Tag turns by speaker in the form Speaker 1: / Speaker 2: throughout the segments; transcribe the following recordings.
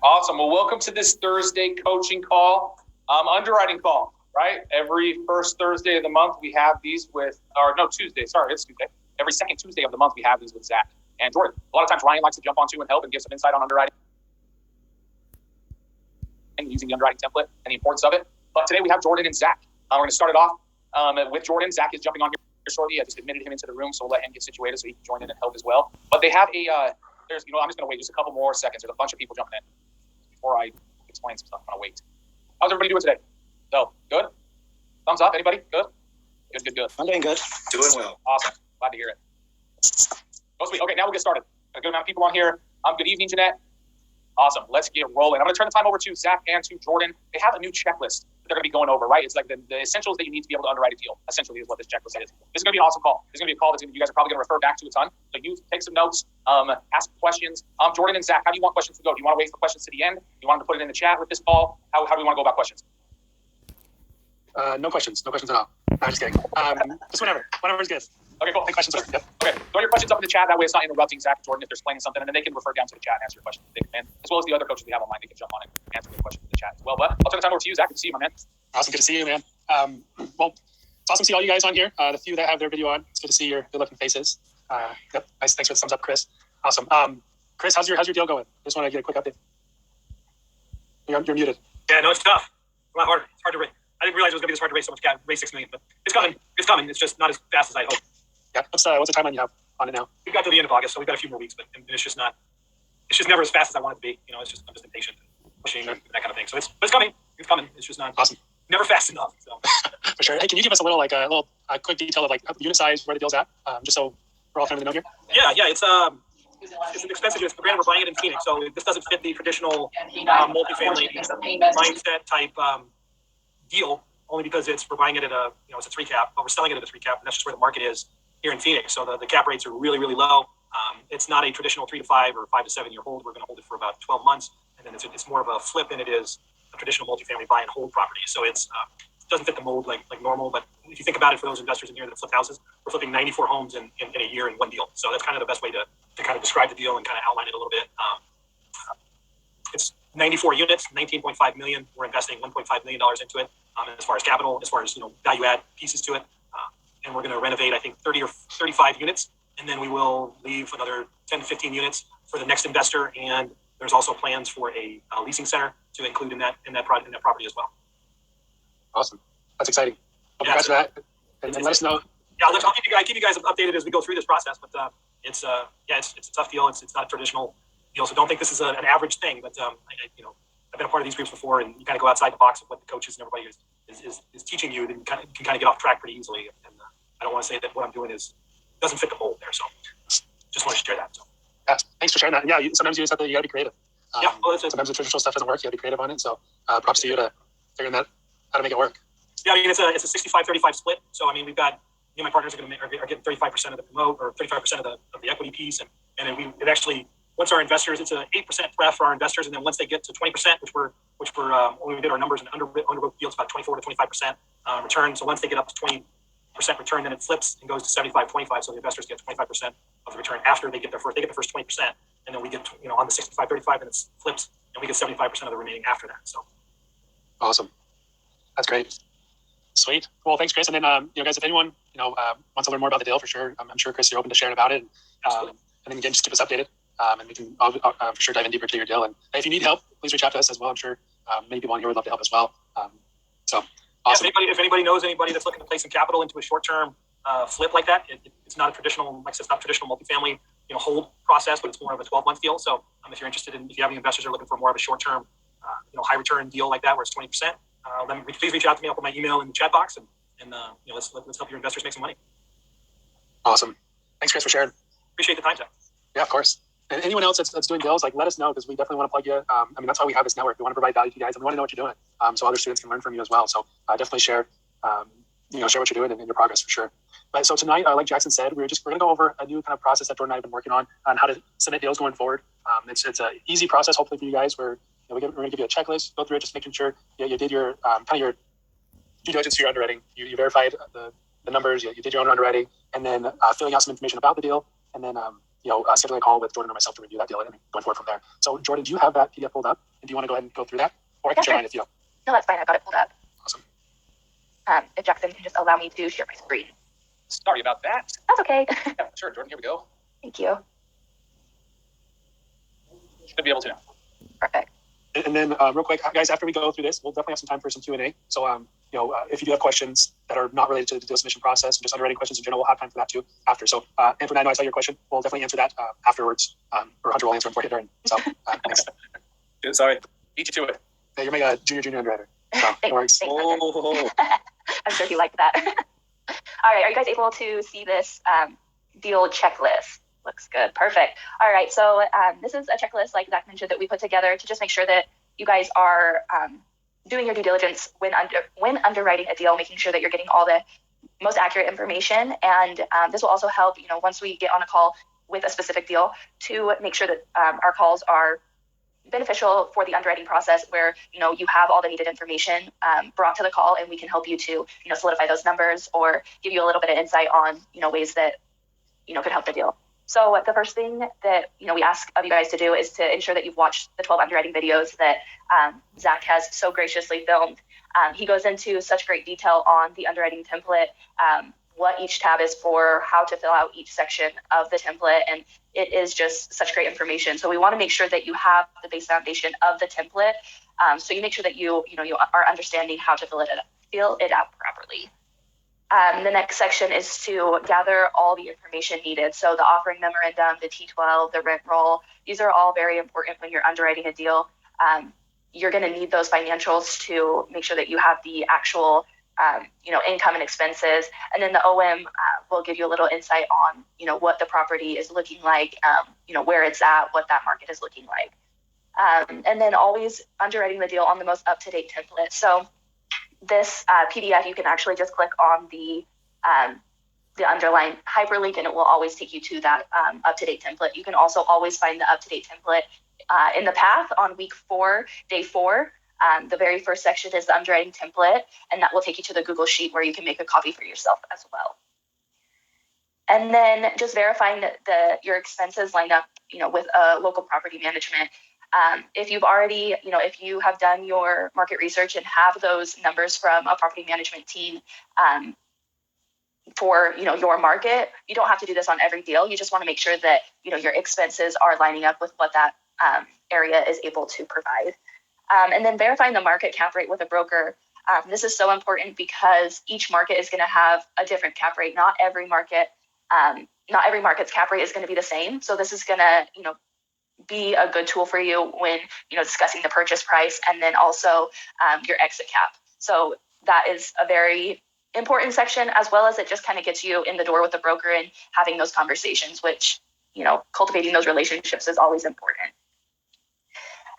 Speaker 1: Awesome. Well, welcome to this Thursday coaching call, underwriting call, right? Every first Thursday of the month, we have these Tuesday. Sorry, it's Tuesday. Every second Tuesday of the month, we have these with Zack and Jordan. A lot of times, Ryan likes to jump onto and help and give some insight on underwriting and using the underwriting template and the importance of it. But today we have Jordan and Zack. We're going to start it off with Jordan. Zack is jumping on here shortly. I just admitted him into the room, so we'll let him get situated so he can join in and help as well. But they have I'm just going to wait just a couple more seconds. There's a bunch of people jumping in before I explain some stuff. I'm going to wait. How's everybody doing today? So, good? Thumbs up? Anybody? Good? Good.
Speaker 2: I'm doing good.
Speaker 3: Doing well.
Speaker 1: Awesome. Glad to hear it. Oh, sweet. Okay, now we'll get started. A good amount of people on here. Good evening, Jeanette. Awesome. Let's get rolling. I'm going to turn the time over to Zack and to Jordan. They have a new checklist that they're going to be going over, right? It's like the essentials that you need to be able to underwrite a deal, essentially, is what this checklist is. This is going to be an awesome call. This is going to be a call that you guys are probably going to refer back to a ton. So you take some notes, ask questions. Jordan and Zack, how do you want questions to go? Do you want to wait for questions to the end? Do you want them to put it in the chat with this call? How do we want to go about questions?
Speaker 2: No questions. No questions at all. I'm just kidding. Just whenever's good.
Speaker 1: Okay, cool.
Speaker 2: Take questions. Yep.
Speaker 1: Okay, throw your questions up in the chat. That way it's not interrupting Zack and Jordan if they're explaining something, and then they can refer down to the chat and answer your questions if they can, as well as the other coaches we have online. They can jump on and answer your questions in the chat as well. But I'll turn the time over to you, Zack. Good to see you, my man.
Speaker 2: Awesome. Good to see you, man. Well, it's awesome to see all you guys on here. The few that have their video on, it's good to see your good-looking faces. Yep. Nice. Thanks for the thumbs up, Chris. Awesome. Chris, how's your deal going? Just want to get a quick update. You're muted.
Speaker 3: Yeah, no, it's tough. A lot harder. It's hard to raise. I didn't realize it was going to be this hard to raise so much cash, raise $6 million, but it's coming. It's coming. It's just not as fast as I hoped.
Speaker 2: Yeah. What's the timeline you have on it now?
Speaker 3: We got to the end of August, so we've got a few more weeks, but it's just never as fast as I want it to be. You know, I'm just impatient and pushing and that kind of thing. So it's coming. It's coming. It's just not
Speaker 2: awesome.
Speaker 3: Never fast enough. So.
Speaker 2: For sure. Hey, can you give us a little quick detail of the unit size, where the deal's at, just so we're all familiar with the note
Speaker 3: here? Yeah. It's an expensive unit. Granted, we're buying it in Phoenix, so this doesn't fit the traditional multifamily mindset type deal. Only because we're buying it at it's a 3 cap, but we're selling it at a 3 cap, and that's just where the market is here in Phoenix. So the cap rates are really, really low. It's not a traditional 3 to 5 or 5 to 7 year hold. We're going to hold it for about 12 months, and then it's more of a flip than it is a traditional multifamily buy and hold property. So it doesn't fit the mold like normal. But if you think about it, for those investors in here that flip houses, we're flipping 94 homes in a year in one deal. So that's kind of the best way to kind of describe the deal and kind of outline it a little bit. It's 94 units, 19.5 million. We're investing $1.5 million into it. As far as capital, as far as value add pieces to it, and we're going to renovate 30 or 35 units, and then we will leave another 10 to 15 units for the next investor. And there's also plans for a leasing center to include in that property as well.
Speaker 2: Awesome, that's exciting. Congrats for that, and let us know.
Speaker 3: Yeah, I'll keep you guys updated as we go through this process. But it's a tough deal. It's not a traditional deal, so don't think this is an average thing. But I've been a part of these groups before, and you kind of go outside the box of what the coaches and everybody is teaching you, then you can kind of get off track pretty easily. And I don't want to say that what I'm doing doesn't fit the mold there. So just want to share that. So.
Speaker 2: Yeah, thanks for sharing that. Yeah, sometimes you just have to, you got to be creative. Sometimes the traditional stuff doesn't work. You got to be creative on it. So props to you to figuring out how to make it work.
Speaker 3: Yeah, I mean, it's a 65-35 split. So, I mean, we've got, my partners are getting 35% of the promote or 35% of the equity piece. And then it actually, once our investors, it's an 8% pref for our investors, and then once they get to 20%, which we're when we did our numbers and underwrote deals about 24 to 25% return. So once they get up to 20% return, then it flips and goes to 75-25. So the investors get 25% of the return after they get the first 20%, and then we get on the 65-35, and it flips, and we get 75% of the remaining after that. So
Speaker 2: awesome, that's great. Sweet. Well, thanks, Chris. And then, guys, if anyone, wants to learn more about the deal, for sure, I'm sure, Chris, you're open to sharing about it. And then again, just keep us updated. And we can for sure dive in deeper to your deal. And if you need help, please reach out to us as well. I'm sure many people on here would love to help as well. So awesome.
Speaker 3: Yeah, if anybody knows anybody that's looking to place some capital into a short-term flip like that, it's not a traditional, like I said, it's not a traditional multifamily, hold process, but it's more of a 12-month deal. So if you're interested if you have any investors that are looking for more of a short-term, high return deal like that, where it's 20%, then please reach out to me. I'll put my email in the chat box, and let's help your investors make some money.
Speaker 2: Awesome. Thanks, Chris, for sharing.
Speaker 3: Appreciate the time, Zack.
Speaker 2: Yeah, of course. And anyone else that's doing deals, let us know, because we definitely want to plug you. That's why we have this network. We want to provide value to you guys, and we want to know what you're doing, so other students can learn from you as well. So definitely share, share what you're doing and your progress, for sure. But so tonight, like Jackson said, we're going to go over a new kind of process that Jordan and I have been working on how to submit deals going forward. It's an easy process, hopefully, for you guys, where we're going to give you a checklist, go through it, just making sure you did your kind of your due diligence to your underwriting. You verified the numbers, you did your own underwriting, and then filling out some information about the deal, and then scheduling a call with Jordan or myself to review that deal and going forward from there. So Jordan, do you have that PDF pulled up? And do you want to go ahead and go through that? Or I can share mine if you.
Speaker 4: No, that's fine. I've got it pulled up.
Speaker 2: Awesome.
Speaker 4: If Jackson can just allow me to share my screen.
Speaker 1: Sorry about that.
Speaker 4: That's okay.
Speaker 1: Yeah, sure, Jordan, here we go.
Speaker 4: Thank you.
Speaker 1: Should be able to now.
Speaker 4: Perfect.
Speaker 2: And then real quick, guys, after we go through this, we'll definitely have some time for some Q&A. So, if you do have questions that are not related to the deal submission process, or just underwriting questions in general, we'll have time for that too after. So, Anthony, I know I saw your question. We'll definitely answer that afterwards, or Hunter will answer them for you during. So, thanks.
Speaker 1: Sorry, beat you to it.
Speaker 2: Hey, you're my junior underwriter. So, it works.
Speaker 4: Thanks, I'm sure he liked that. All right, are you guys able to see this deal checklist? Looks good. Perfect. All right, so this is a checklist, like Zack mentioned, that we put together to just make sure that you guys are doing your due diligence when underwriting a deal, making sure that you're getting all the most accurate information. And this will also help, once we get on a call with a specific deal, to make sure that our calls are beneficial for the underwriting process, where you have all the needed information brought to the call, and we can help you to solidify those numbers or give you a little bit of insight on ways that could help the deal. So the first thing that we ask of you guys to do is to ensure that you've watched the 12 underwriting videos that Zack has so graciously filmed. He goes into such great detail on the underwriting template, what each tab is for, how to fill out each section of the template, and it is just such great information. So we want to make sure that you have the base foundation of the template, so you make sure that you are understanding how to fill it out properly. The next section is to gather all the information needed. So the offering memorandum, the T12, the rent roll, these are all very important when you're underwriting a deal. You're going to need those financials to make sure that you have the actual income and expenses. And then the OM will give you a little insight on, what the property is looking like, where it's at, what that market is looking like. And then always underwriting the deal on the most up-to-date template. So this PDF, you can actually just click on the underlined hyperlink, and it will always take you to that up-to-date template. You can also always find the up-to-date template in the path on week 4, day 4. The very first section is the underwriting template, and that will take you to the Google Sheet where you can make a copy for yourself as well. And then just verifying that your expenses line up, with local property management. If you've already, if you have done your market research and have those numbers from a property management team for, your market, you don't have to do this on every deal. You just want to make sure that, your expenses are lining up with what that area is able to provide. And then verifying the market cap rate with a broker. This is so important because each market is going to have a different cap rate. Not every market's cap rate is going to be the same. So this is going to, be a good tool for you when discussing the purchase price, and then also your exit cap. So that is a very important section, as well as it just kind of gets you in the door with the broker and having those conversations, which cultivating those relationships is always important.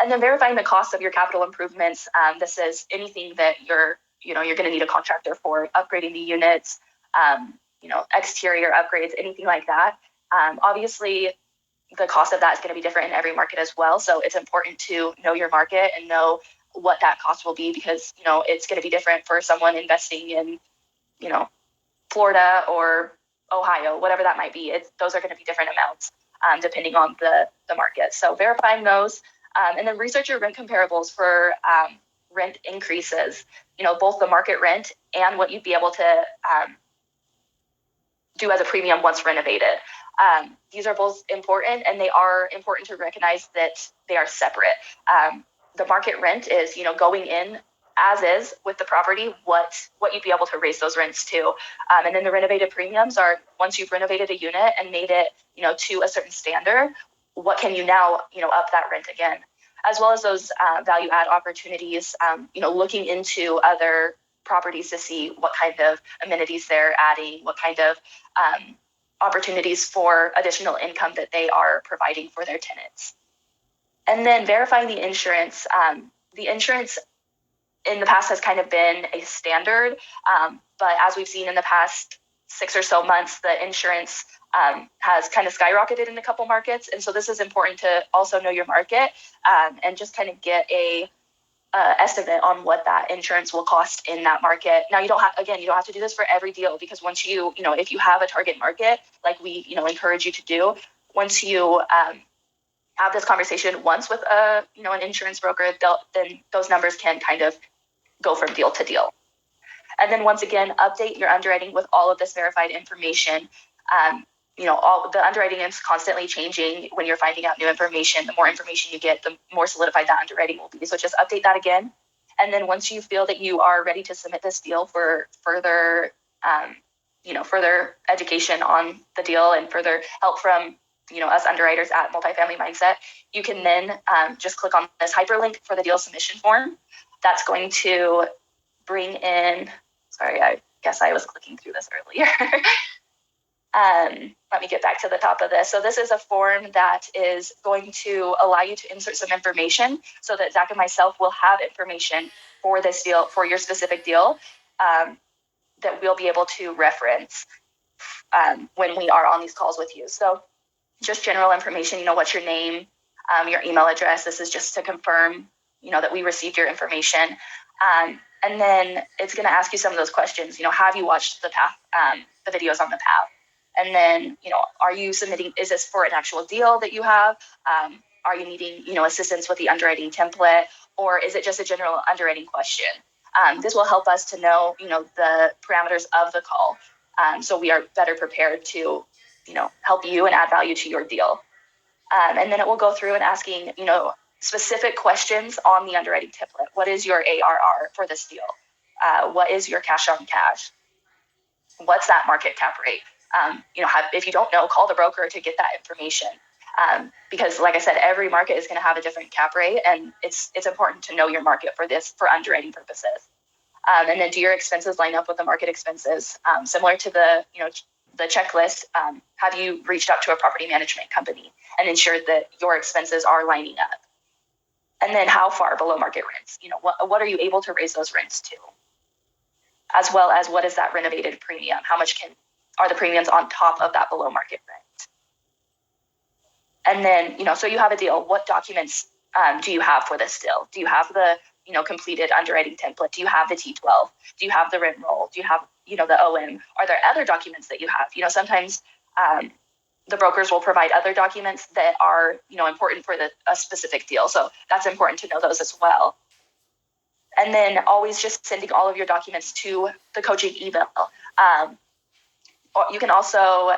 Speaker 4: And then verifying the cost of your capital improvements. This is anything that you're going to need a contractor for, upgrading the units, exterior upgrades, anything like that. Obviously, the cost of that is going to be different in every market as well. So it's important to know your market and know what that cost will be, because, it's going to be different for someone investing in, Florida or Ohio, whatever that might be. Those are going to be different amounts depending on the market. So verifying those, and then research your rent comparables for rent increases, both the market rent and what you'd be able to do as a premium once renovated. These are both important, and they are important to recognize that they are separate. The market rent is, going in as is with the property, what you'd be able to raise those rents to. And then the renovated premiums are once you've renovated a unit and made it, to a certain standard, what can you now, up that rent again, as well as those value add opportunities, looking into other properties to see what kind of amenities they're adding, what kind of opportunities for additional income that they are providing for their tenants. And then verifying the insurance. The insurance in the past has kind of been a standard, but as we've seen in the past 6 or so months, the insurance has kind of skyrocketed in a couple markets. And so this is important to also know your market and just kind of get a estimate on what that insurance will cost in that market. Now, you don't have to do this for every deal, because once if you have a target market, like we, encourage you to do, once you have this conversation once with an insurance broker, then those numbers can kind of go from deal to deal. And then once again, update your underwriting with all of this verified information. All the underwriting is constantly changing when you're finding out new information. The more information you get, the more solidified that underwriting will be. So just update that again. And then once you feel that you are ready to submit this deal for further, further education on the deal and further help from, us underwriters at Multifamily Mindset, you can then just click on this hyperlink for the deal submission form. That's going to bring in, sorry, I guess I was clicking through this earlier. Let me get back to the top of this. So this is a form that is going to allow you to insert some information so that Zack and myself will have information for this deal, for your specific deal, that we'll be able to reference when we are on these calls with you. So just general information, what's your name, your email address. This is just to confirm, that we received your information. And then it's going to ask you some of those questions. Have you watched the path, the videos on the path? And then, are you submitting, is this for an actual deal that you have? Are you needing, assistance with the underwriting template, or is it just a general underwriting question? This will help us to know, the parameters of the call. So we are better prepared to, help you and add value to your deal. And then it will go through and asking, specific questions on the underwriting template. What is your ARR for this deal? What is your cash on cash? What's that market cap rate? If you don't know, call the broker to get that information. Because like I said, every market is going to have a different cap rate, and it's important to know your market for underwriting purposes. And then do your expenses line up with the market expenses? Similar to the checklist, have you reached out to a property management company and ensured that your expenses are lining up? And then how far below market rents? What are you able to raise those rents to? As well as what is that renovated premium? How much are the premiums on top of that below market rent? And then, so you have a deal. What documents do you have for this deal? Do you have the, completed underwriting template? Do you have the T12? Do you have the rent roll? Do you have, the OM? Are there other documents that you have? Sometimes the brokers will provide other documents that are, important for a specific deal. So that's important to know those as well. And then always just sending all of your documents to the coaching email. Or you can also,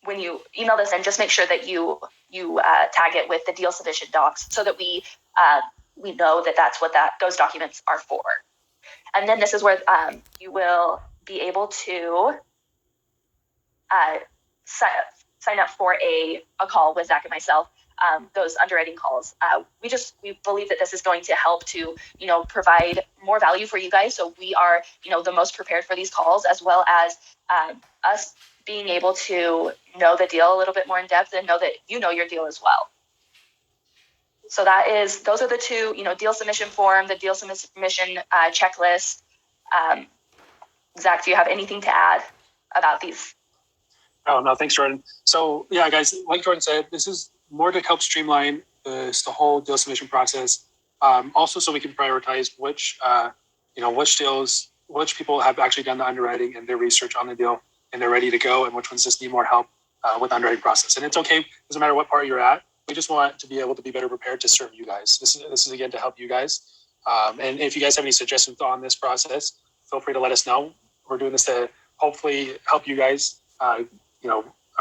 Speaker 4: when you email this in, just make sure that you tag it with the deal submission docs so that we know that that's what those documents are for. And then this is where you will be able to sign up for a call with Zack and myself. Those underwriting calls. We believe that this is going to help to, provide more value for you guys. So we are, the most prepared for these calls, as well as us being able to know the deal a little bit more in depth and know that you know your deal as well. So those are the two, deal submission form, the deal submission checklist. Zack, do you have anything to add about these?
Speaker 2: Oh, no, thanks, Jordan. So yeah, guys, like Jordan said, this is more to help streamline the whole deal submission process. Also, so we can prioritize which people have actually done the underwriting and their research on the deal and they're ready to go, and which ones just need more help with the underwriting process. And it's okay, doesn't matter what part you're at. We just want to be able to be better prepared to serve you guys. This is again to help you guys. And if you guys have any suggestions on this process, feel free to let us know. We're doing this to hopefully help you guys.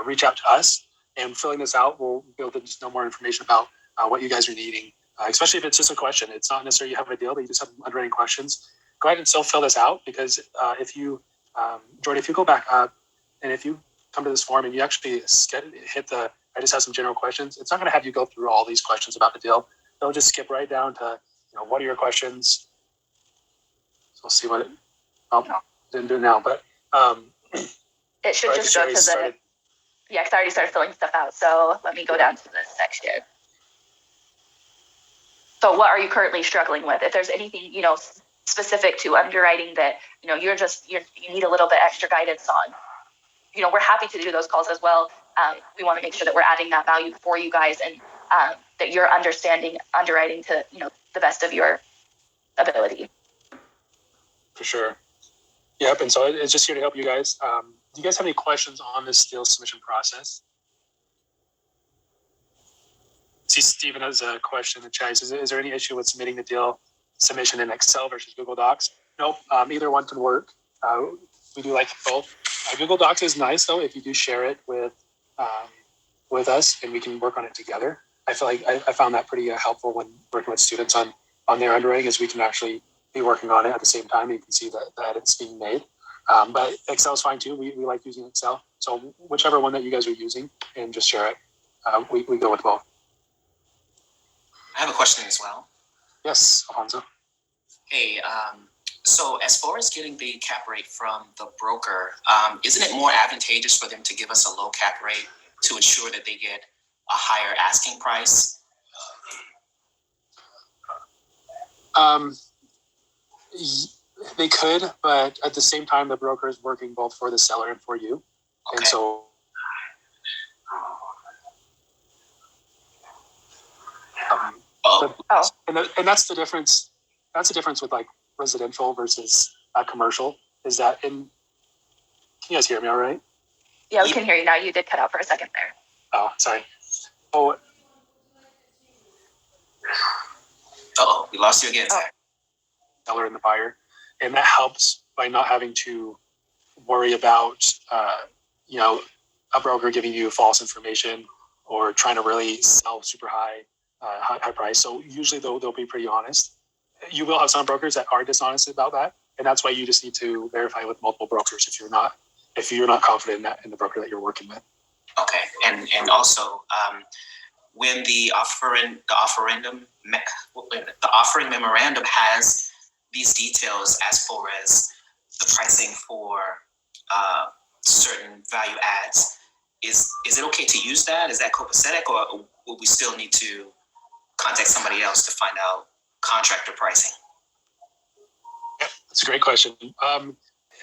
Speaker 2: Reach out to us, and filling this out, we'll be able to just know more information about what you guys are needing, especially if it's just a question. It's not necessarily you have a deal, but you just have underwriting questions. Go ahead and still fill this out, because if you, Jordan, if you go back up and if you come to this form and you actually hit I just have some general questions, it's not going to have you go through all these questions about the deal. It'll just skip right down to, what are your questions? So we'll see what didn't do it now, but
Speaker 4: it should just go to the, because I already started filling stuff out. So let me go down to this section. So what are you currently struggling with? If there's anything, specific to underwriting that, you need a little bit extra guidance on, we're happy to do those calls as well. We want to make sure that we're adding that value for you guys, and that you're understanding underwriting to, the best of your ability.
Speaker 2: For sure. Yep. And so it's just here to help you guys. Do you guys have any questions on this deal submission process? See, Stephen has a question in the chat. Is there any issue with submitting the deal submission in Excel versus Google Docs? Nope. Either one can work. We do like both. Google Docs is nice though if you do share it with us and we can work on it together. I feel like I found that pretty helpful when working with students on their underwriting, is we can actually be working on it at the same time and you can see that it's being made. But Excel is fine too. We like using Excel. So whichever one that you guys are using, and just share it. We go with both.
Speaker 5: I have a question as well.
Speaker 2: Yes, Alfonso.
Speaker 5: Hey, so as far as getting the cap rate from the broker, isn't it more advantageous for them to give us a low cap rate to ensure that they get a higher asking price?
Speaker 2: They could, but at the same time, the broker is working both for the seller and for you. Okay. And so and that's the difference. That's the difference with like residential versus commercial, is that can you guys hear me all right?
Speaker 4: Yeah, we can hear you now. You did cut out for a second there.
Speaker 2: Oh, sorry. Oh.
Speaker 5: Uh-oh, we lost you again, Zack.
Speaker 2: Seller and the buyer. And that helps by not having to worry about, a broker giving you false information or trying to really sell super high price. So usually they'll be pretty honest. You will have some brokers that are dishonest about that. And that's why you just need to verify with multiple brokers if you're not confident in the broker that you're working with.
Speaker 5: Okay. And also, when the offering memorandum has these details as far as the pricing for certain value adds, is it okay to use that? Is that copacetic, or will we still need to contact somebody else to find out contractor pricing?
Speaker 2: Yeah, that's a great question.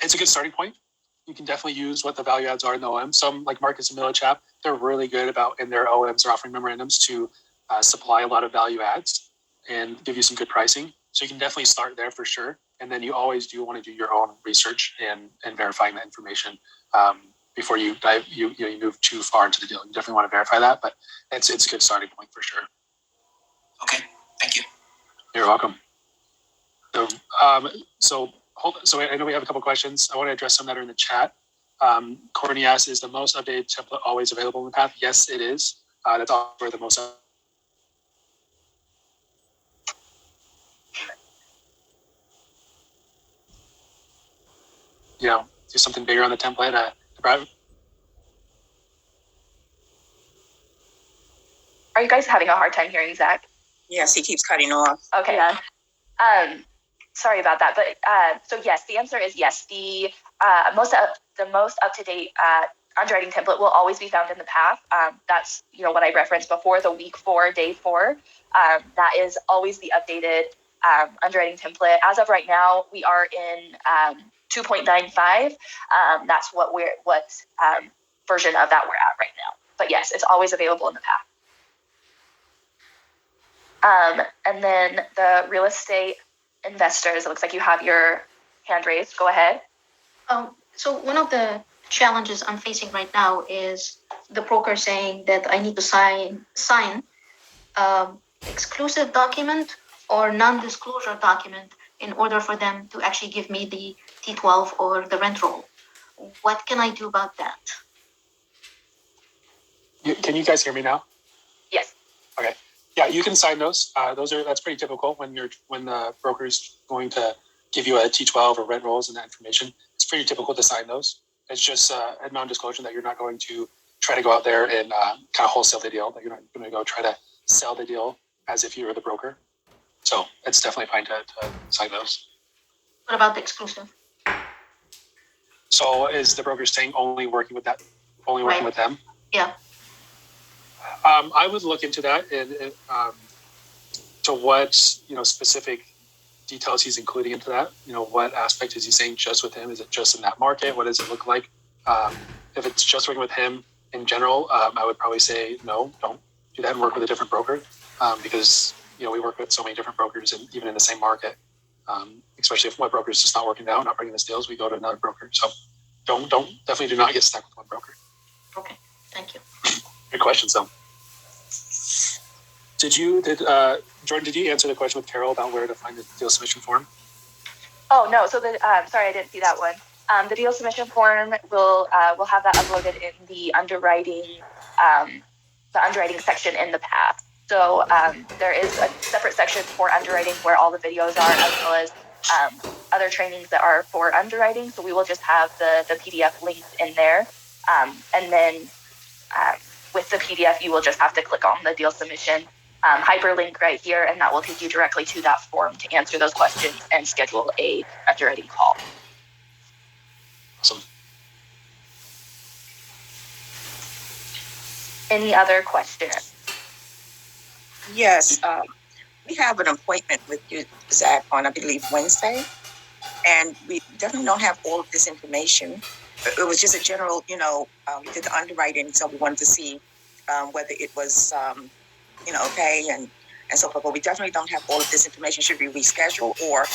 Speaker 2: It's a good starting point. You can definitely use what the value adds are in the OM. Some, like Marcus and Millichap, they're really good about in their OMs or offering memorandums to supply a lot of value adds and give you some good pricing. So you can definitely start there for sure. And then you always do want to do your own research and verifying that information before you move too far into the deal. You definitely want to verify that, but it's a good starting point for sure.
Speaker 5: Okay, thank you.
Speaker 2: You're welcome. So I know we have a couple questions. I want to address some that are in the chat. Courtney asks, is the most updated template always available in the path? Yes, it is. That's where the most. Do something bigger on the template.
Speaker 4: Are you guys having a hard time hearing Zack?
Speaker 6: Yes, he keeps cutting off.
Speaker 4: Okay. Yeah. Sorry about that, but so yes, the answer is yes. The most up to date underwriting template will always be found in the path. That's what I referenced before, the week 4, day 4. That is always the updated underwriting template. As of right now, we are in 2.95. That's what version of that we're at right now. But yes, it's always available in the path. And then the real estate investors, it looks like you have your hand raised. Go ahead.
Speaker 7: So one of the challenges I'm facing right now is the broker saying that I need to sign exclusive document or non-disclosure document in order for them to actually give me the T12 or the rent roll. What can I do about that?
Speaker 2: Can you guys hear me now?
Speaker 4: Yes.
Speaker 2: Okay. Yeah, you can sign those. That's pretty typical when the broker's going to give you a T12 or rent rolls and that information. It's pretty typical to sign those. It's just a non-disclosure that you're not going to try to go out there and kind of wholesale the deal. That you're not going to go try to sell the deal as if you were the broker. So it's definitely fine to sign those.
Speaker 7: What about the exclusive?
Speaker 2: So is the broker saying only working with them?
Speaker 7: Yeah.
Speaker 2: I would look into that and to what specific details he's including into that. What aspect is he saying just with him? Is it just in that market? What does it look like? If it's just working with him in general, I would probably say no, don't do that and work with a different broker because we work with so many different brokers and even in the same market. Especially if one broker is just not working out, not bringing us deals, we go to another broker. So definitely do not get stuck with one broker.
Speaker 7: Okay, thank you.
Speaker 2: Good questions, though. Jordan, did you answer the question with Carol about where to find the deal submission form?
Speaker 4: Oh no, so sorry, I didn't see that one. The deal submission form will have that uploaded in the underwriting section in the path. So there is a separate section for underwriting where all the videos are, as well as other trainings that are for underwriting. So we will just have the PDF linked in there, and then with the PDF, you will just have to click on the deal submission hyperlink right here, and that will take you directly to that form to answer those questions and schedule a underwriting call.
Speaker 2: Awesome.
Speaker 4: Any other questions?
Speaker 6: Yes, we have an appointment with you, Zach, on, I believe, Wednesday. And we definitely don't have all of this information. It was just a general, we did the underwriting, so we wanted to see whether it was, okay and so forth. But we definitely don't have all of this information. Should we reschedule or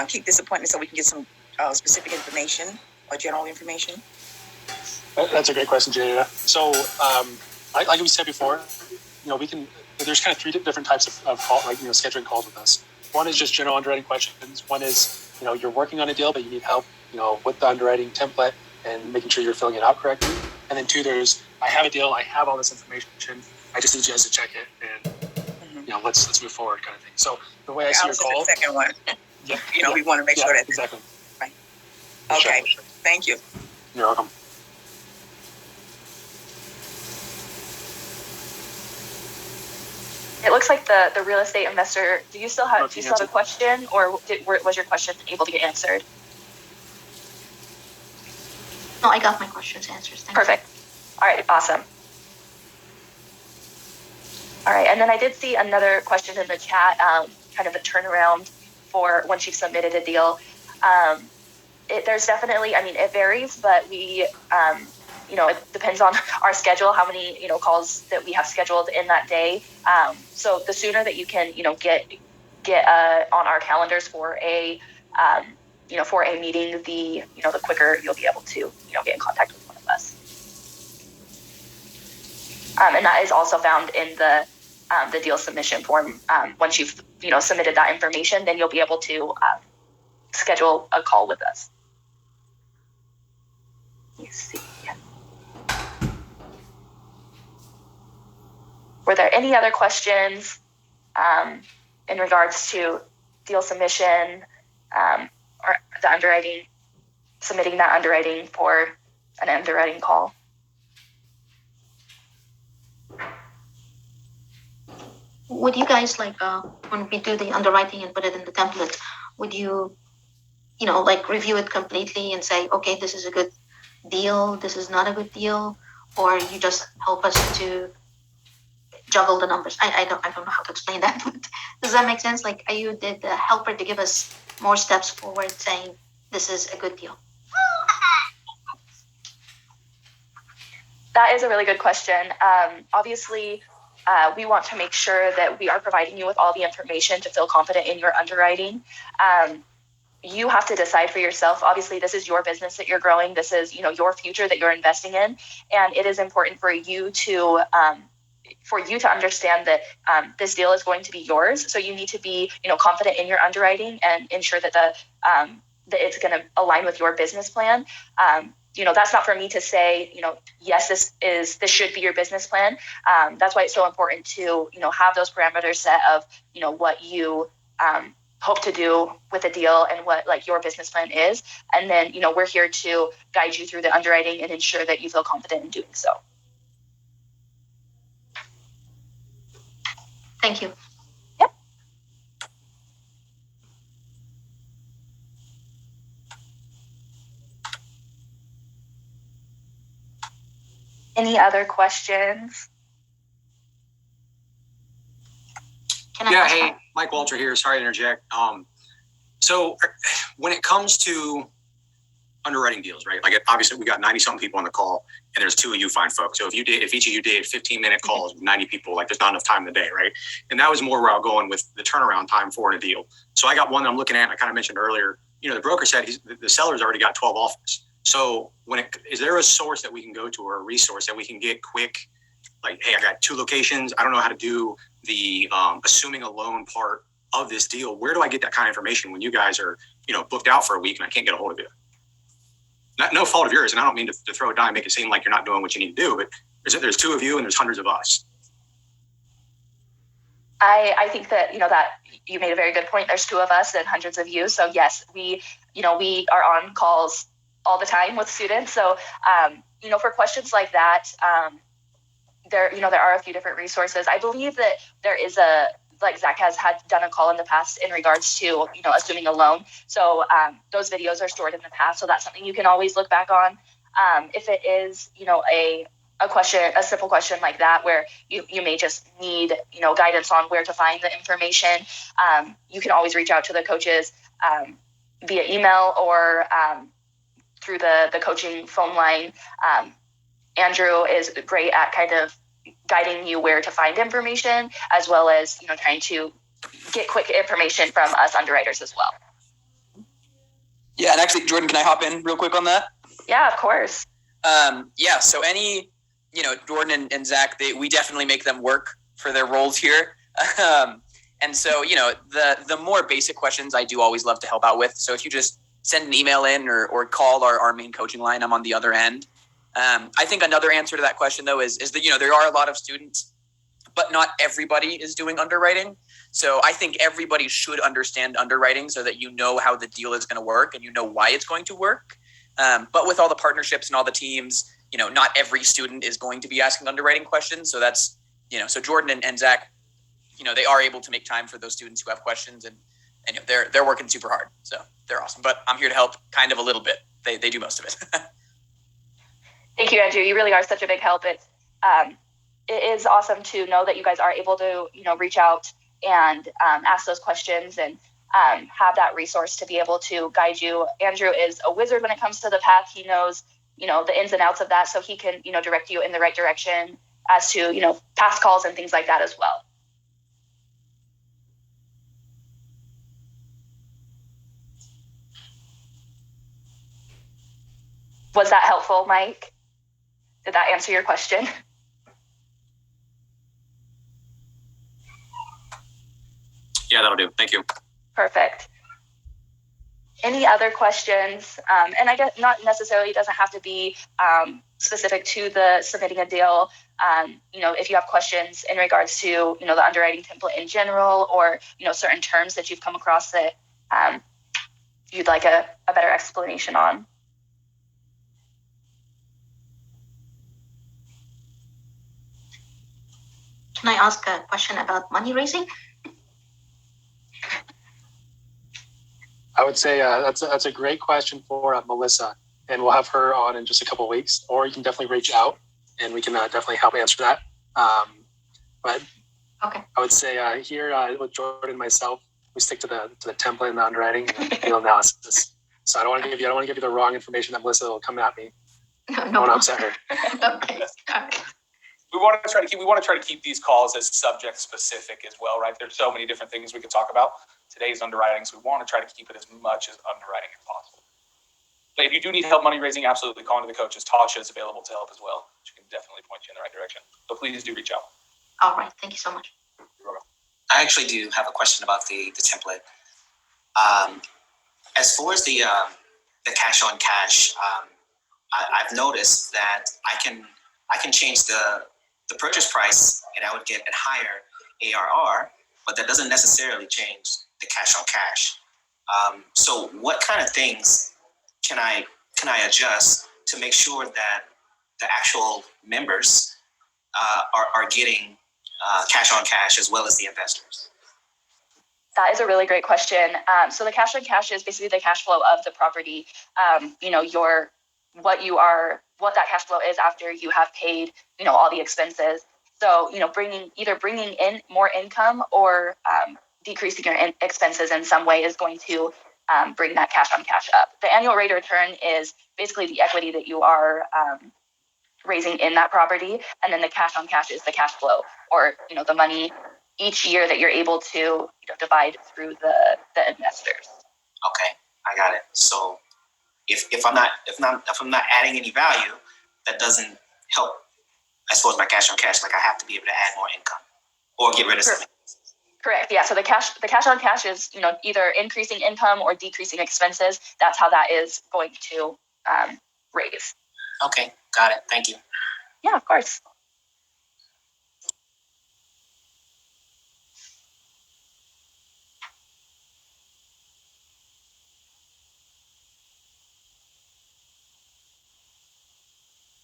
Speaker 6: keep this appointment so we can get some specific information or general information?
Speaker 2: That's a great question, Jada. So, like we said before, there's kind of three different types of call, scheduling calls with us. One is just general underwriting questions. One is, you're working on a deal, but you need help, with the underwriting template and making sure you're filling it out correctly. And then two, there's, I have a deal, I have all this information, I just need you guys to check it, and let's move forward, kind of thing. So the way I see your call,
Speaker 6: the second one.
Speaker 2: Yeah,
Speaker 6: we want to make sure that
Speaker 2: exactly.
Speaker 6: Right. Okay.
Speaker 2: Sure.
Speaker 6: Thank you.
Speaker 2: You're welcome.
Speaker 4: It looks like the real estate investor. Do you still have a question, or was your question able to get answered?
Speaker 7: No, I got my questions answered.
Speaker 4: Perfect. All right, awesome. All right, and then I did see another question in the chat, kind of a turnaround for once you've submitted a deal. There's definitely, it varies, but we, it depends on our schedule, how many, calls that we have scheduled in that day. So the sooner that you can, get on our calendars for a meeting, the quicker you'll be able to, get in contact with one of us. And that is also found in the deal submission form. Once you've, submitted that information, then you'll be able to schedule a call with us. Let me see. Were there any other questions in regards to deal submission or the underwriting, submitting that underwriting for an underwriting call?
Speaker 7: Would you guys when we do the underwriting and put it in the template, would you, review it completely and say, okay, this is a good deal, this is not a good deal, or you just help us to juggle the numbers? I don't know how to explain that, but does that make sense? Are you the helper to give us more steps forward, saying this is a good deal?
Speaker 4: That is a really good question. Obviously, we want to make sure that we are providing you with all the information to feel confident in your underwriting. You have to decide for yourself. Obviously, this is your business that you're growing. This is, your future that you're investing in. And it is important for you to understand that this deal is going to be yours. So you need to be, confident in your underwriting and ensure that that it's going to align with your business plan. That's not for me to say, yes, this should be your business plan. That's why it's so important to, have those parameters set of, what you hope to do with a deal and what your business plan is. And then, we're here to guide you through the underwriting and ensure that you feel confident in doing so.
Speaker 7: Thank you.
Speaker 4: Yep. Any other questions?
Speaker 8: Hey, Mike Walter here. Sorry to interject. So when it comes to underwriting deals, right? Obviously we got 90-something people on the call, and there's two of you fine folks. So if each of you did 15-minute calls with 90 people, there's not enough time in the day, right? And that was more where I was going with the turnaround time for a deal. So I got one that I'm looking at, and I kind of mentioned earlier, the broker said the seller's already got 12 offers. So is there a source that we can go to or a resource that we can get quick? Hey, I got 2 locations. I don't know how to do the assuming a loan part of this deal, where do I get that kind of information when you guys are, booked out for a week and I can't get a hold of you? No fault of yours, and I don't mean to throw a dime, make it seem like you're not doing what you need to do, but there's two of you and there's hundreds of us.
Speaker 4: I think that, that you made a very good point. There's two of us and hundreds of you. So yes, we are on calls all the time with students. So, for questions like that, there are a few different resources. I believe that there is Zack has done a call in the past in regards to, assuming a loan. So those videos are stored in the past. So that's something you can always look back on. If it is, a question, a simple question like that, where you may just need, guidance on where to find the information, you can always reach out to the coaches via email or through the coaching phone line. Andrew is great at kind of guiding you where to find information, as well as, trying to get quick information from us underwriters as well.
Speaker 9: Yeah, and actually, Jordan, can I hop in real quick on that?
Speaker 4: Yeah, of course.
Speaker 9: So Jordan and Zach, we definitely make them work for their roles here. And so, the more basic questions I do always love to help out with. So if you just send an email in or call our main coaching line, I'm on the other end. I think another answer to that question, though, is that, there are a lot of students, but not everybody is doing underwriting. So I think everybody should understand underwriting so that you know how the deal is going to work and you know why it's going to work. But with all the partnerships and all the teams, not every student is going to be asking underwriting questions. So that's, so Jordan and Zach, they are able to make time for those students who have questions, and they're working super hard. So they're awesome. But I'm here to help kind of a little bit. They do most of it.
Speaker 4: Thank you, Andrew. You really are such a big help. It is awesome to know that you guys are able to, reach out and ask those questions and have that resource to be able to guide you. Andrew is a wizard when it comes to the path. He knows, the ins and outs of that, so he can, direct you in the right direction as to, past calls and things like that as well. Was that helpful, Mike? Did that answer your question?
Speaker 8: Yeah, that'll do. Thank you.
Speaker 4: Perfect. Any other questions? And I guess not necessarily, it doesn't have to be specific to the submitting a deal. If you have questions in regards to, the underwriting template in general, or, certain terms that you've come across that you'd like a better explanation on.
Speaker 7: Can I ask a question about money raising?
Speaker 2: I would say that's a great question for Melissa, and we'll have her on in just a couple of weeks. Or you can definitely reach out, and we can definitely help answer that. But
Speaker 7: okay,
Speaker 2: I would say here with Jordan and myself, we stick to the template and the underwriting and the deal analysis. So I don't want to give you the wrong information that Melissa will come at me.
Speaker 7: No.
Speaker 2: I want to upset her.
Speaker 7: Okay. All right.
Speaker 1: We want to try to keep these calls as subject specific as well, right? There's so many different things we could talk about. Today's underwriting, so we want to try to keep it as much as underwriting as possible. But if you do need help money raising, absolutely call into the coaches. Tasha is available to help as well. She can definitely point you in the right direction. So please do reach out.
Speaker 7: All right. Thank you so much.
Speaker 1: You're welcome.
Speaker 5: I actually do have a question about the template. As far as the cash on cash, I've noticed that I can change the purchase price and I would get a higher ARR, but that doesn't necessarily change the cash on cash. So what kind of things can I adjust to make sure that the actual members are getting cash on cash as well as the investors?
Speaker 4: That is a really great question. So the cash on cash is basically the cash flow of the property. What that cash flow is after you have paid, all the expenses. So, bringing in more income or decreasing your expenses in some way is going to bring that cash on cash up. The annual rate of return is basically the equity that you are raising in that property. And then the cash on cash is the cash flow, or, the money each year that you're able to divide through the investors.
Speaker 5: Okay, I got it. So if I'm not adding any value, that doesn't help as far as my cash on cash. Like I have to be able to add more income. or get rid of something.
Speaker 4: Correct. Yeah. So the cash on cash is, either increasing income or decreasing expenses. That's how that is going to raise.
Speaker 5: Okay, got it. Thank you.
Speaker 4: Yeah, of course.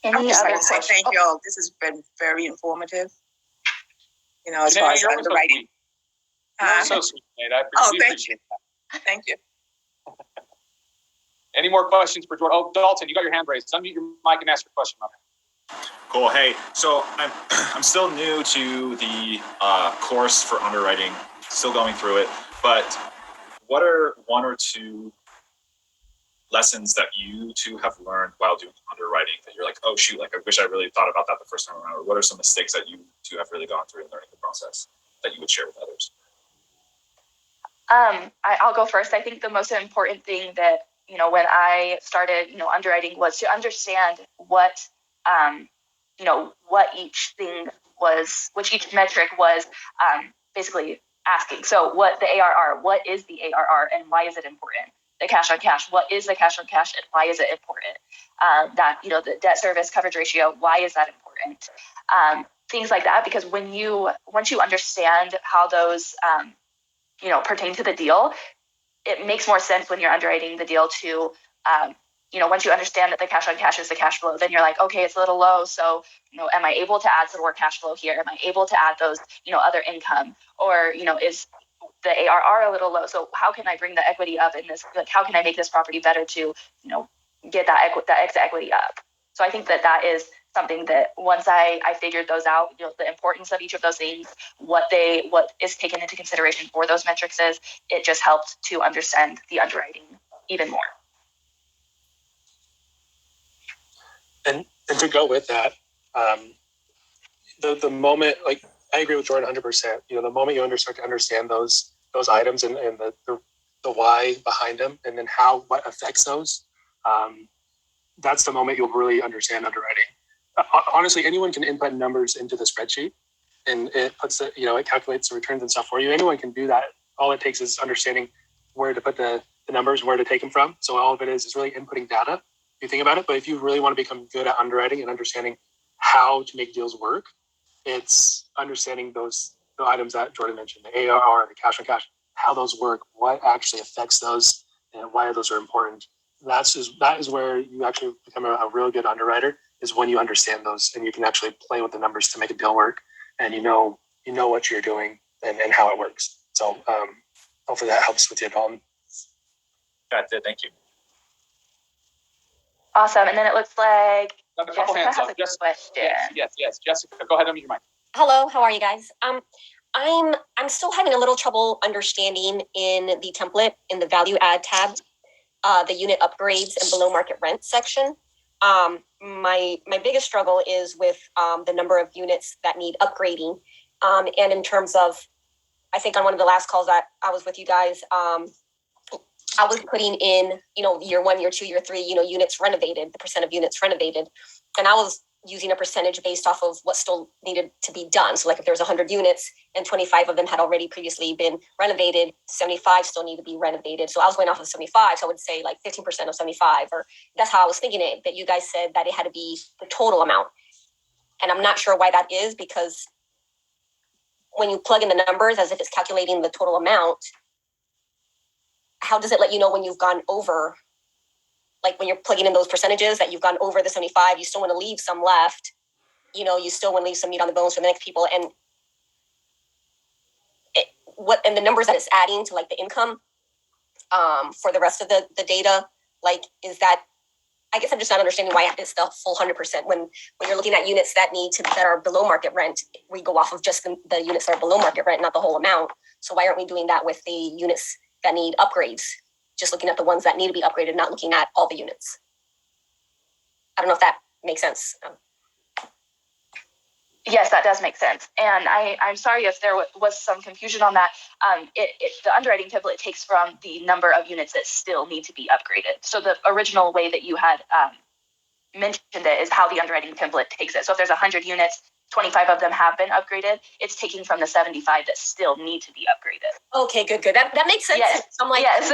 Speaker 4: Any
Speaker 6: just
Speaker 4: other
Speaker 6: want to say
Speaker 4: questions?
Speaker 6: thank you all. This has been very informative. As far as
Speaker 1: You're
Speaker 6: underwriting.
Speaker 1: so sweet, Nate. I
Speaker 6: Thank
Speaker 1: appreciate
Speaker 6: you. Thank you.
Speaker 1: Any more questions for Jordan? Oh, Dalton, you got your hand raised. Unmute your mic and ask your question, my man.
Speaker 10: Cool. Hey, so I'm still new to the course for underwriting, still going through it. But what are one or two lessons that you two have learned while doing underwriting that you're like, oh shoot, like I wish I really thought about that the first time around? Or what are some mistakes that you two have really gone through in learning the process that you would share with others?
Speaker 4: I'll go first. I think the most important thing that, when I started, underwriting was to understand what each thing was, which each metric was basically asking. So what the ARR, what is the ARR and why is it important? The cash on cash, what is the cash on cash and why is it important? The debt service coverage ratio, why is that important? Things like that, because once you understand how those, pertain to the deal, it makes more sense when you're underwriting the deal to, once you understand that the cash on cash is the cash flow, then you're like, okay, it's a little low. So, am I able to add some more cash flow here? Am I able to add those, other income? Or, is the ARR a little low? So how can I bring the equity up in this? Like, how can I make this property better to, get that exit equity up? So I think that is something that once I figured those out, the importance of each of those things, what is taken into consideration for those metrics is, it just helped to understand the underwriting even more.
Speaker 2: And to go with that, the moment, like I agree with Jordan 100%. The moment you start to understand those items and the why behind them, and then what affects those, that's the moment you'll really understand underwriting. Honestly, anyone can input numbers into the spreadsheet, and it puts it calculates the returns and stuff for you. Anyone can do that. All it takes is understanding where to put the numbers, where to take them from. So all of it is really inputting data. If you think about it, but if you really want to become good at underwriting and understanding how to make deals work, it's understanding the items that Jordan mentioned, the ARR, the cash on cash, how those work, what actually affects those, and why those are important. That is where you actually become a real good underwriter, is when you understand those and you can actually play with the numbers to make a deal work, and you know what you're doing and how it works. So hopefully that helps with you, Dalton.
Speaker 10: That's it. Thank you.
Speaker 4: Awesome. And then it looks like
Speaker 1: a couple
Speaker 4: Jessica
Speaker 1: hands
Speaker 4: has
Speaker 1: up.
Speaker 4: a question.
Speaker 1: Yes. Jessica, go ahead and unmute your mic.
Speaker 11: Hello, how are you guys? I'm still having a little trouble understanding in the template in the value add tab, the unit upgrades and below market rent section. My biggest struggle is with the number of units that need upgrading. And in terms of, I think on one of the last calls that I was with you guys, I was putting in, year 1, year 2, year 3, units renovated, the percent of units renovated. And I was using a percentage based off of what still needed to be done. So like if there's 100 units and 25 of them had already previously been renovated, 75 still need to be renovated. So I was going off of 75. So I would say like 15% of 75, or that's how I was thinking it. But you guys said that it had to be the total amount. And I'm not sure why that is, because when you plug in the numbers as if it's calculating the total amount, how does it let you know when you've gone over? Like when you're plugging in those percentages that you've gone over the 75, you still want to leave some left. You still want to leave some meat on the bones for the next people. And the numbers that it's adding to like the income for the rest of the data, like, is that, I guess I'm just not understanding why it's the full 100%. When you're looking at units that are below market rent, we go off of just the units that are below market rent, not the whole amount. So why aren't we doing that with the units that need upgrades? Just looking at the ones that need to be upgraded, not looking at all the units. I don't know if that makes sense.
Speaker 4: Yes, that does make sense. And I'm sorry if there was some confusion on that. The underwriting template takes from the number of units that still need to be upgraded. So the original way that you had mentioned it is how the underwriting template takes it. So if there's 100 units 25 of them have been upgraded. It's taking from the 75 that still need to be upgraded.
Speaker 11: Okay, good. That makes sense.
Speaker 4: Yes.
Speaker 11: I'm like,
Speaker 4: yes.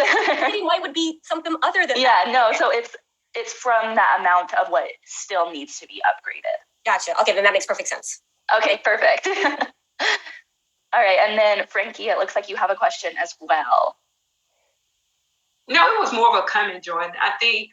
Speaker 11: why would be something other than
Speaker 4: yeah,
Speaker 11: that?
Speaker 4: no, so it's from that amount of what still needs to be upgraded.
Speaker 11: Gotcha. Okay, then that makes perfect sense.
Speaker 4: Okay, perfect. All right, and then Frankie, it looks like you have a question as well.
Speaker 12: No, it was more of a comment, Jordan. I think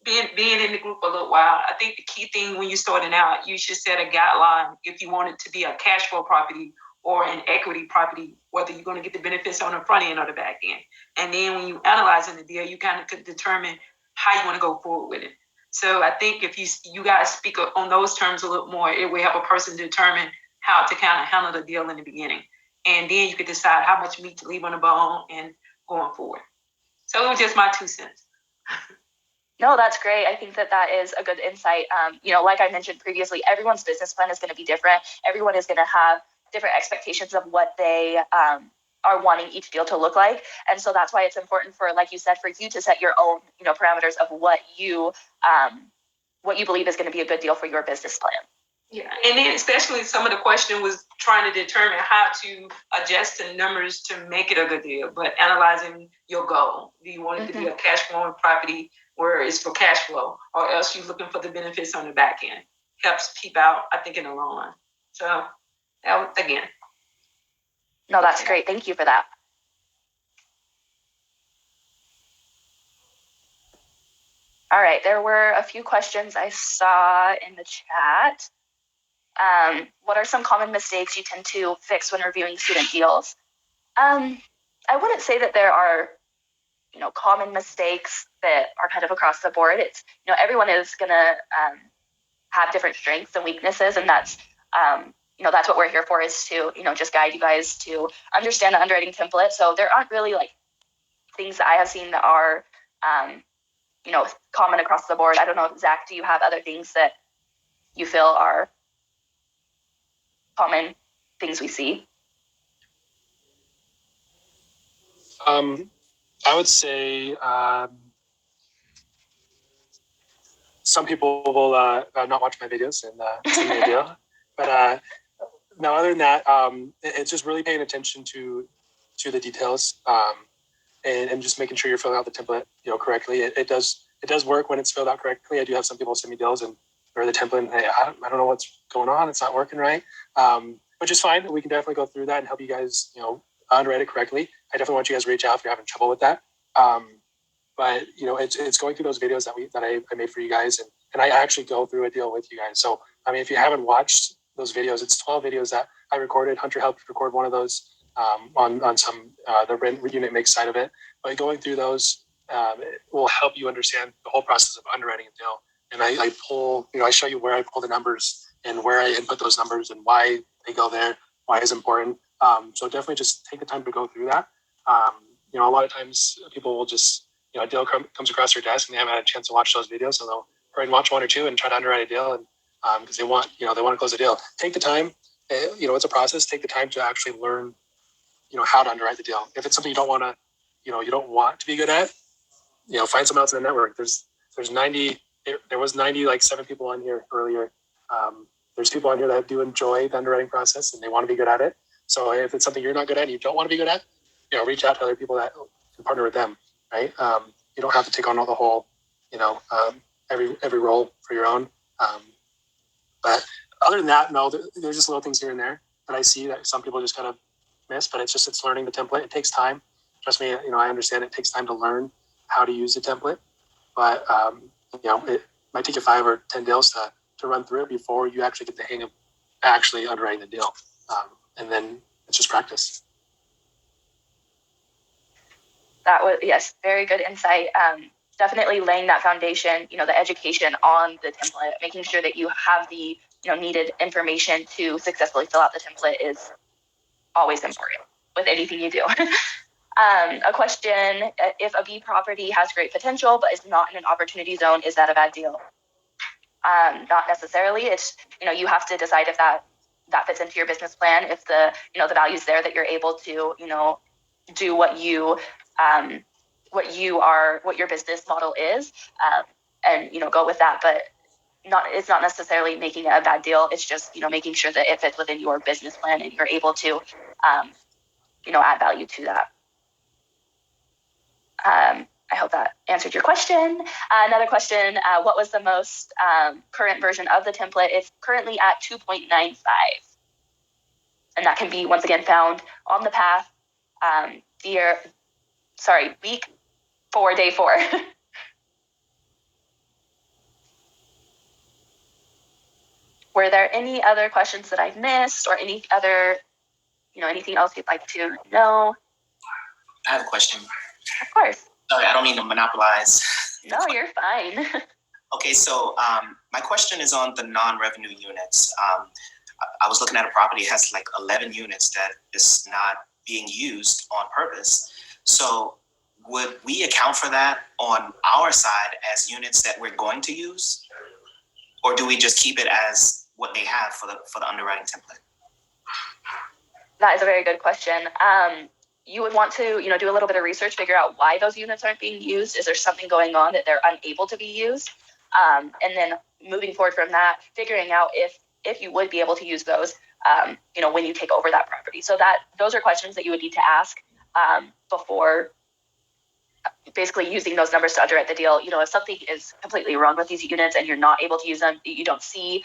Speaker 12: being in the group a little while, I think the key thing when you're starting out, you should set a guideline if you want it to be a cash flow property or an equity property, whether you're going to get the benefits on the front end or the back end. And then when you analyzing the deal, you kind of could determine how you want to go forward with it. So I think if you guys speak on those terms a little more, it will help a person determine how to kind of handle the deal in the beginning. And then you could decide how much meat to leave on the bone and going forward. So it was just my 2 cents.
Speaker 4: No, that's great. I think that is a good insight. Like I mentioned previously, everyone's business plan is going to be different. Everyone is going to have different expectations of what they are wanting each deal to look like. And so that's why it's important for, like you said, for you to set your own, parameters of what you believe is going to be a good deal for your business plan.
Speaker 12: Yeah, and then especially some of the question was trying to determine how to adjust the numbers to make it a good deal, but analyzing your goal. Do you want it to be a cash flowing property where it's for cash flow, or else you're looking for the benefits on the back end? Helps people out, I think, in the long run. So, again.
Speaker 4: No, that's great. Thank you for that. All right, there were a few questions I saw in the chat. What are some common mistakes you tend to fix when reviewing student deals? I wouldn't say that there are, common mistakes that are kind of across the board. It's, everyone is going to have different strengths and weaknesses, and that's, that's what we're here for, is to, just guide you guys to understand the underwriting template. So there aren't really like things that I have seen that are, common across the board. I don't know, Zach, do you have other things that you feel are common things we see?
Speaker 2: I would say some people will not watch my videos and send me a deal. But no, other than that, it's just really paying attention to the details and just making sure you're filling out the template correctly. It does work when it's filled out correctly. I do have some people send me deals and or the template, and hey, I don't know what's going on. It's not working right, which is fine. We can definitely go through that and help you guys, underwrite it correctly. I definitely want you guys to reach out if you're having trouble with that. But it's going through those videos that I made for you guys, and I actually go through a deal with you guys. So I mean, if you haven't watched those videos, it's 12 videos that I recorded. Hunter helped record one of those on some the rent unit mix side of it. But going through those it will help you understand the whole process of underwriting a deal. And I pull, I show you where I pull the numbers and where I input those numbers and why they go there, why it's important. So definitely just take the time to go through that. A lot of times people will just, a deal comes across their desk and they haven't had a chance to watch those videos. So they'll go and watch one or two and try to underwrite a deal. And because they want to close a deal. Take the time, it's a process. Take the time to actually learn, how to underwrite the deal. If it's something you don't want to, you don't want to be good at, find someone else in the network. There's 90, there was 97 people on here earlier. There's people on here that do enjoy the underwriting process and they want to be good at it. So if it's something you're not good at and you don't want to be good at, reach out to other people that can partner with them, right? You don't have to take on all the whole, every role for your own. But other than that, no, there's just little things here and there that I see that some people just kind of miss, but it's learning the template. It takes time. Trust me, I understand it takes time to learn how to use the template, but it might take you 5 or 10 deals to run through it before you actually get the hang of actually underwriting the deal. And then it's just practice.
Speaker 4: That was, yes, very good insight. Definitely laying that foundation, the education on the template, making sure that you have the, needed information to successfully fill out the template is always important with anything you do. A question, if a B property has great potential but is not in an opportunity zone, is that a bad deal? Not necessarily. It's, you have to decide if that fits into your business plan, if the, the value's there that you're able to, do what your business model is, and, go with that. But it's not necessarily making it a bad deal. It's just, making sure that it fits within your business plan and you're able to, add value to that. I hope that answered your question. Another question, what was the most current version of the template? It's currently at 2.95. And that can be, once again, found on the path, week 4, day 4. Were there any other questions that I've missed or any other, anything else you'd like to know?
Speaker 5: I have a question.
Speaker 4: Of course.
Speaker 5: Sorry, I don't mean to monopolize.
Speaker 4: No, you're fine.
Speaker 5: Okay, so my question is on the non-revenue units. I was looking at a property, it has like 11 units that is not being used on purpose. So would we account for that on our side as units that we're going to use? Or do we just keep it as what they have for the underwriting template?
Speaker 4: That is a very good question. You would want to, do a little bit of research, figure out why those units aren't being used. Is there something going on that they're unable to be used? And then moving forward from that, figuring out if you would be able to use those, when you take over that property. So those are questions that you would need to ask before basically using those numbers to underwrite the deal. If something is completely wrong with these units and you're not able to use them, you don't see,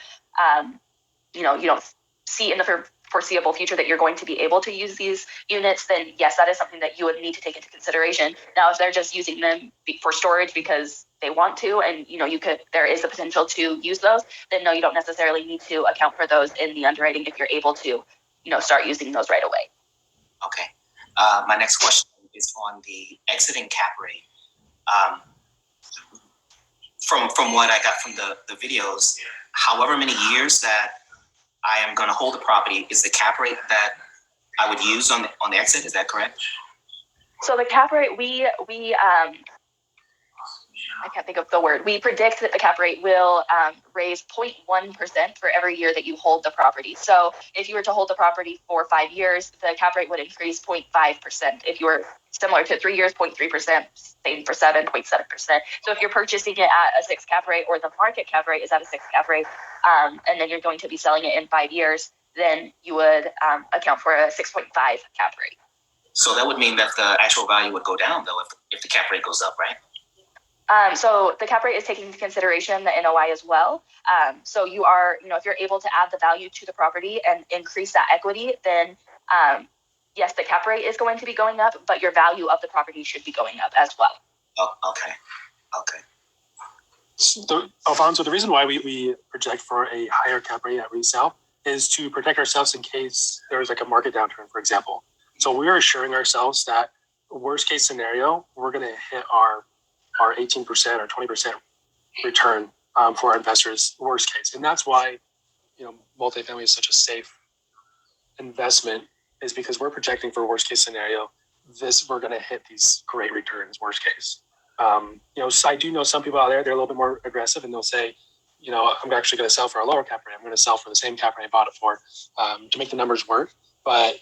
Speaker 4: you don't see in the foreseeable future that you're going to be able to use these units, then yes, that is something that you would need to take into consideration. Now, if they're just using them for storage because they want to, and there is the potential to use those, then no, you don't necessarily need to account for those in the underwriting if you're able to, start using those right away.
Speaker 5: Okay. My next question is on the exiting cap rate. From what I got from the videos, however many years that I am going to hold the property is the cap rate that I would use on the exit. Is that correct?
Speaker 4: So the cap rate, we I can't think of the word. We predict that the cap rate will raise 0.1% for every year that you hold the property. So if you were to hold the property for 5 years, the cap rate would increase 0.5%. If you were similar to 3 years, 0.3%, same for 7, 0.7%. So if you're purchasing it at a 6 cap rate or the market cap rate is at a 6 cap rate, and then you're going to be selling it in 5 years, then you would account for a 6.5 cap rate.
Speaker 5: So that would mean that the actual value would go down, though, if the cap rate goes up, right?
Speaker 4: So the cap rate is taking into consideration the NOI as well. So you are, if you're able to add the value to the property and increase that equity, then yes, the cap rate is going to be going up, but your value of the property should be going up as well.
Speaker 5: Oh, okay.
Speaker 2: So, Alfonso, the reason why we project for a higher cap rate at resale is to protect ourselves in case there is like a market downturn, for example. So we are assuring ourselves that worst case scenario, we're going to hit our 18% or 20% return for our investors, worst case. And that's why, multifamily is such a safe investment, is because we're projecting for worst case scenario, we're going to hit these great returns, worst case. So I do know some people out there, they're a little bit more aggressive and they'll say, I'm actually going to sell for a lower cap rate. I'm going to sell for the same cap rate I bought it for to make the numbers work. But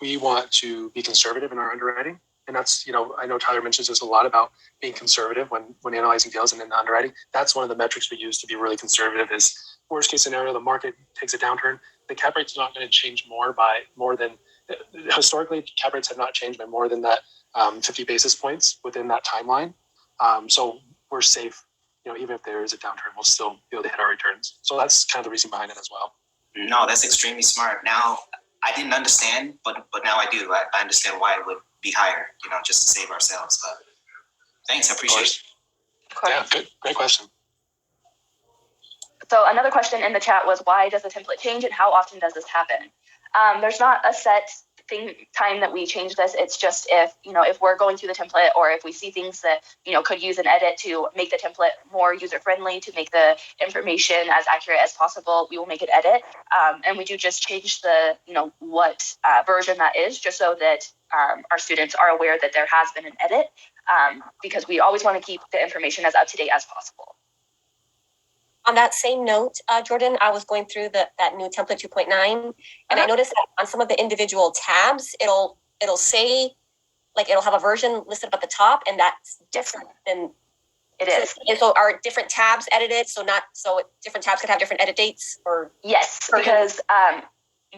Speaker 2: we want to be conservative in our underwriting. And that's, I know Tyler mentions this a lot about being conservative when analyzing deals and in the underwriting. That's one of the metrics we use to be really conservative is worst case scenario, the market takes a downturn. The cap rate's not going to change more than, historically, cap rates have not changed by more than that 50 basis points within that timeline. So we're safe, even if there is a downturn, we'll still be able to hit our returns. So that's kind of the reason behind it as well.
Speaker 5: No, that's extremely smart. Now, I didn't understand, but now I do. I understand why it would be higher, just to save ourselves. But thanks, I appreciate it.
Speaker 2: Yeah, good. Great question.
Speaker 4: So another question in the chat was, why does the template change and how often does this happen? There's not a set time that we change this. It's just if we're going through the template or if we see things that, could use an edit to make the template more user-friendly, to make the information as accurate as possible, we will make an edit. And we do just change the, what version that is, just so that our students are aware that there has been an edit, because we always want to keep the information as up-to-date as possible.
Speaker 11: On that same note, Jordan, I was going through that new template 2.9, and I noticed that on some of the individual tabs, it'll say, like, it'll have a version listed up at the top, and that's different than
Speaker 4: It is.
Speaker 11: And so are different tabs edited? So different tabs could have different edit dates, or
Speaker 4: yes, because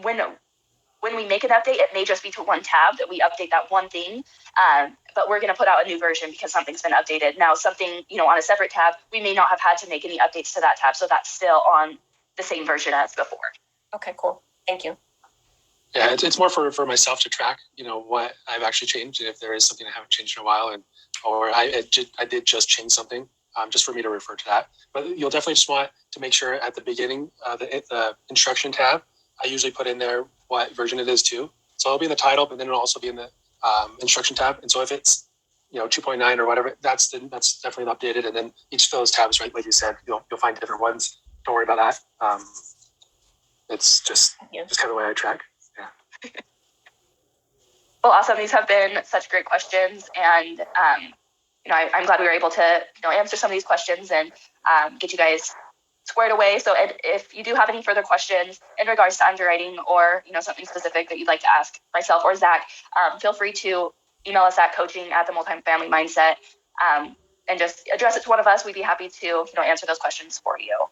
Speaker 4: when we make an update, it may just be to one tab that we update that one thing. But we're going to put out a new version because something's been updated. Now, something, on a separate tab, we may not have had to make any updates to that tab. So that's still on the same version as before.
Speaker 11: Okay, cool. Thank you.
Speaker 2: Yeah, it's more for myself to track, what I've actually changed, and if there is something I haven't changed in a while, or I did just change something, just for me to refer to that. But you'll definitely just want to make sure at the beginning, the instruction tab, I usually put in there what version it is too. So it'll be in the title, but then it'll also be in the instruction tab. And so if it's 2.9 or whatever, that's definitely updated. And then each of those tabs, right, like you said, you'll find different ones. Don't worry about that. It's just kind of the way I track. Yeah.
Speaker 4: Well, awesome. These have been such great questions, and I'm glad we were able to answer some of these questions and get you guys squared away. So if you do have any further questions in regards to underwriting, or something specific that you'd like to ask myself or Zach, feel free to email us at coaching@themultifamily mindset, and just address it to one of us. We'd be happy to answer those questions for you.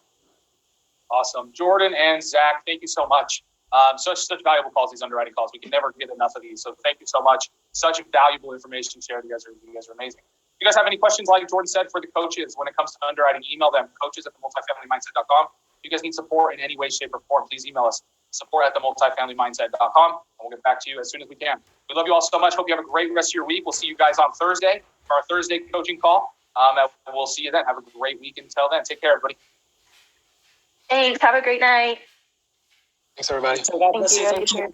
Speaker 1: Awesome. Jordan and Zach, thank you so much. Such valuable calls, these underwriting calls. We can never get enough of these. So thank you so much. Such valuable information shared. You guys are amazing. If you guys have any questions, like Jordan said, for the coaches when it comes to underwriting, email them, coaches@themultifamilymindset.com. If you guys need support in any way, shape, or form, please email us, support@themultifamilymindset.com, and we'll get back to you as soon as we can. We love you all so much. Hope you have a great rest of your week. We'll see you guys on Thursday for our Thursday coaching call. And we'll see you then. Have a great week until then. Take care, everybody.
Speaker 4: Thanks. Have a great night.
Speaker 2: Thanks, everybody.
Speaker 4: Thank you.